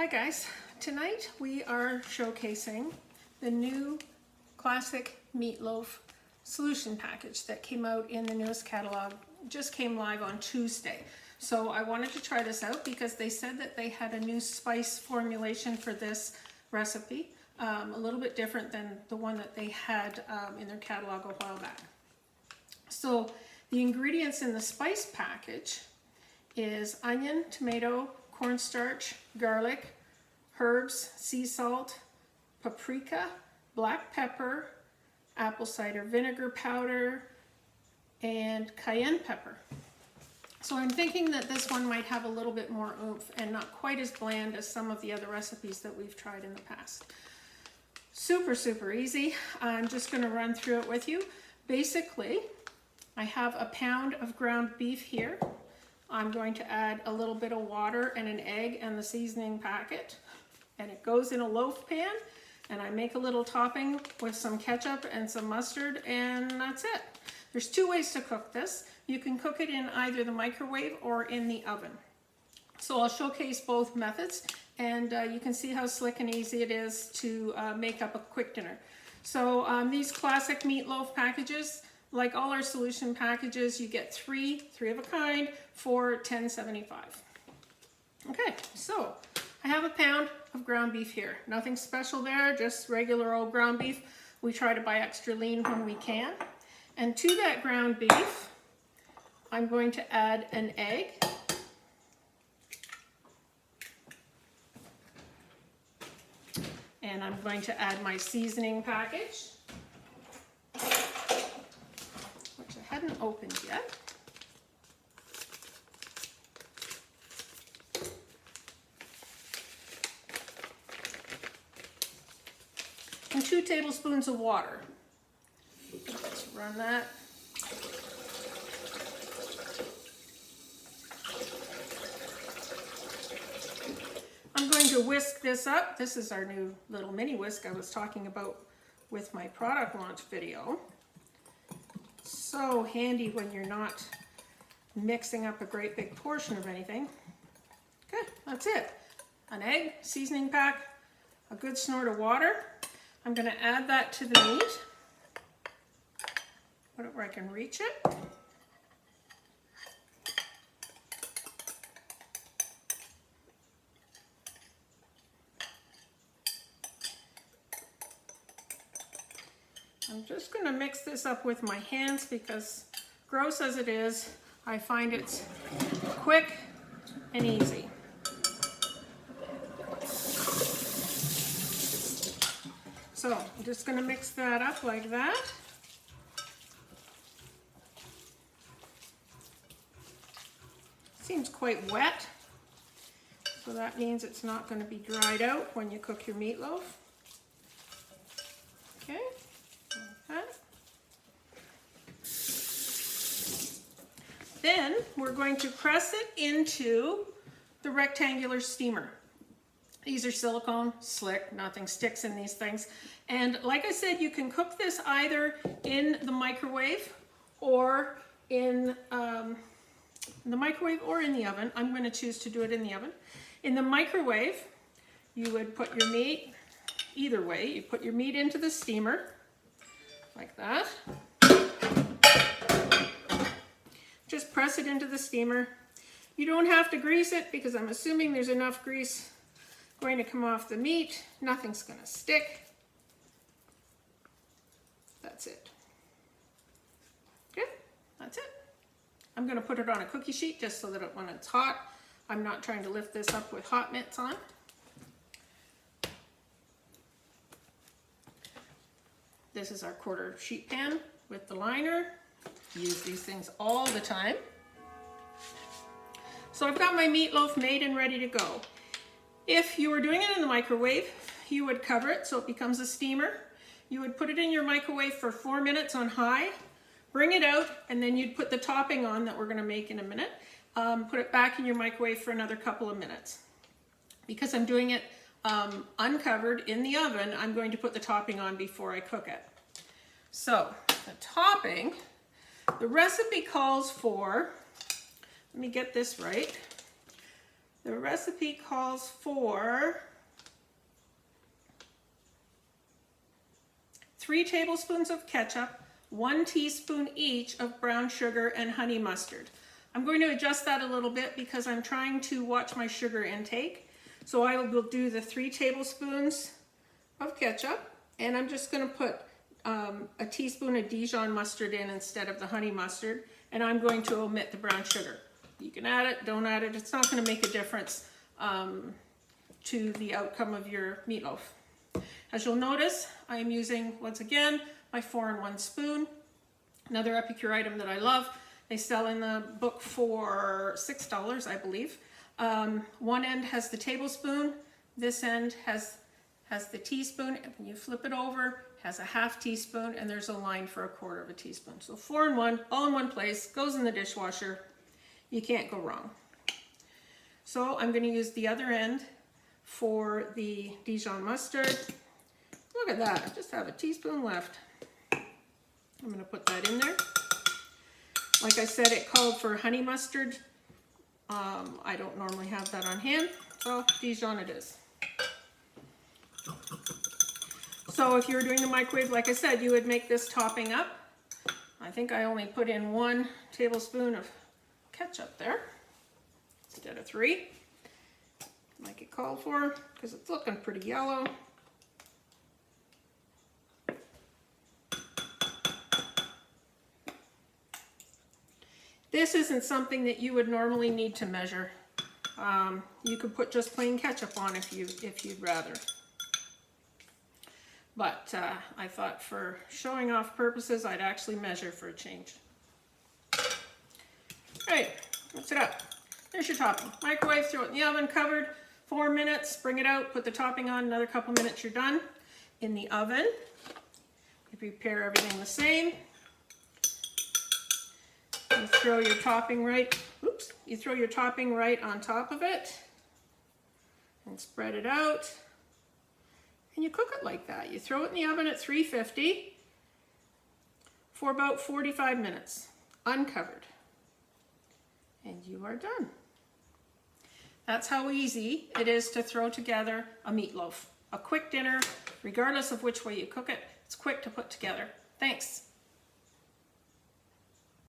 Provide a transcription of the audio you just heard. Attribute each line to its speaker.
Speaker 1: Hi guys, tonight we are showcasing the new classic Meatloaf solution package that came out in the newest catalog. Just came live on Tuesday. So I wanted to try this out because they said that they had a new spice formulation for this recipe, a little bit different than the one that they had in their catalog a while back. So the ingredients in the spice package is onion, tomato, cornstarch, garlic, herbs, sea salt, paprika, black pepper, apple cider vinegar powder, and cayenne pepper. So I'm thinking that this one might have a little bit more oomph and not quite as bland as some of the other recipes that we've tried in the past. Super, super easy. I'm just going to run through it with you. Basically, I have a pound of ground beef here. I'm going to add a little bit of water and an egg and the seasoning packet, and it goes in a loaf pan, and I make a little topping with some ketchup and some mustard, and that's it. There's two ways to cook this. You can cook it in either the microwave or in the oven. So I'll showcase both methods, and you can see how slick and easy it is to make up a quick dinner. So these classic Meatloaf packages, like all our solution packages, you get three of a kind for $10.75. Okay, so I have a pound of ground beef here. Nothing special there, just regular old ground beef. We try to buy extra lean when we can. And to that ground beef, I'm going to add an egg. And I'm going to add my seasoning package, which I hadn't opened yet. And 2 tablespoons of water. Let's run that. I'm going to whisk this up. This is our new little mini whisk I was talking about with my product launch video. So handy when you're not mixing up a great big portion of anything. Okay, that's it. An egg, seasoning pack, a good snort of water. I'm going to add that to the meat. Put it where I can reach it. I'm just going to mix this up with my hands because, gross as it is, I find it's quick and easy. So I'm just going to mix that up like that. Seems quite wet, so that means it's not going to be dried out when you cook your meatloaf. Okay. Then we're going to press it into the rectangular steamer. These are silicone, slick, nothing sticks in these things. And like I said, you can cook this either in the microwave or in the oven. I'm going to choose to do it in the oven. In the microwave, you would put your meat, either way, you put your meat into the steamer, like that. Just press it into the steamer. You don't have to grease it because I'm assuming there's enough grease going to come off the meat. Nothing's going to stick. That's it. Okay, that's it. I'm going to put it on a cookie sheet just so that when it's hot, I'm not trying to lift this up with hot mitts on. This is our quarter sheet pan with the liner. Use these things all the time. So I've got my meatloaf made and ready to go. If you were doing it in the microwave, you would cover it so it becomes a steamer. You would put it in your microwave for 4 minutes on high, bring it out, and then you'd put the topping on that we're going to make in a minute. Put it back in your microwave for another couple of minutes. Because I'm doing it uncovered in the oven, I'm going to put the topping on before I cook it. So the topping, the recipe calls for, let me get this right, The recipe calls for 3 tablespoons of ketchup, 1 teaspoon each of brown sugar and honey mustard. I'm going to adjust that a little bit because I'm trying to watch my sugar intake. So I will do the 3 tablespoons of ketchup, and I'm just going to put a teaspoon of Dijon mustard in instead of the honey mustard, and I'm going to omit the brown sugar. You can add it, don't add it, it's not going to make a difference to the outcome of your meatloaf. As you'll notice, I am using, once again, my 4-in-1 spoon, another EPICURE item that I love. They sell in the book for $6, I believe. One end has the tablespoon, this end has the teaspoon, and when you flip it over, it has a 1/2 teaspoon, and there's a line for 1/4 teaspoon. So 4-in-1, all in one place, goes in the dishwasher. You can't go wrong. So I'm going to use the other end for the Dijon mustard. Look at that, I just have a teaspoon left. I'm going to put that in there. Like I said, it called for honey mustard. I don't normally have that on hand, so Dijon it is. So if you were doing the microwave, like I said, you would make this topping up. I think I only put in 1 tablespoon of ketchup there instead of 3, like it called for, because it's looking pretty yellow. This isn't something that you would normally need to measure. You could put just plain ketchup on if you'd rather. But I thought for showing off purposes, I'd actually measure for a change. All right, mix it up. There's your topping. Microwave, throw it in the oven, covered, 4 minutes, bring it out, put the topping on, another couple minutes, you're done. In the oven, you prepare everything the same. You throw your topping right, you throw your topping right on top of it and spread it out. And you cook it like that. You throw it in the oven at 350 for about 45 minutes, uncovered. And you are done. That's how easy it is to throw together a meatloaf. A quick dinner, regardless of which way you cook it, it's quick to put together. Thanks.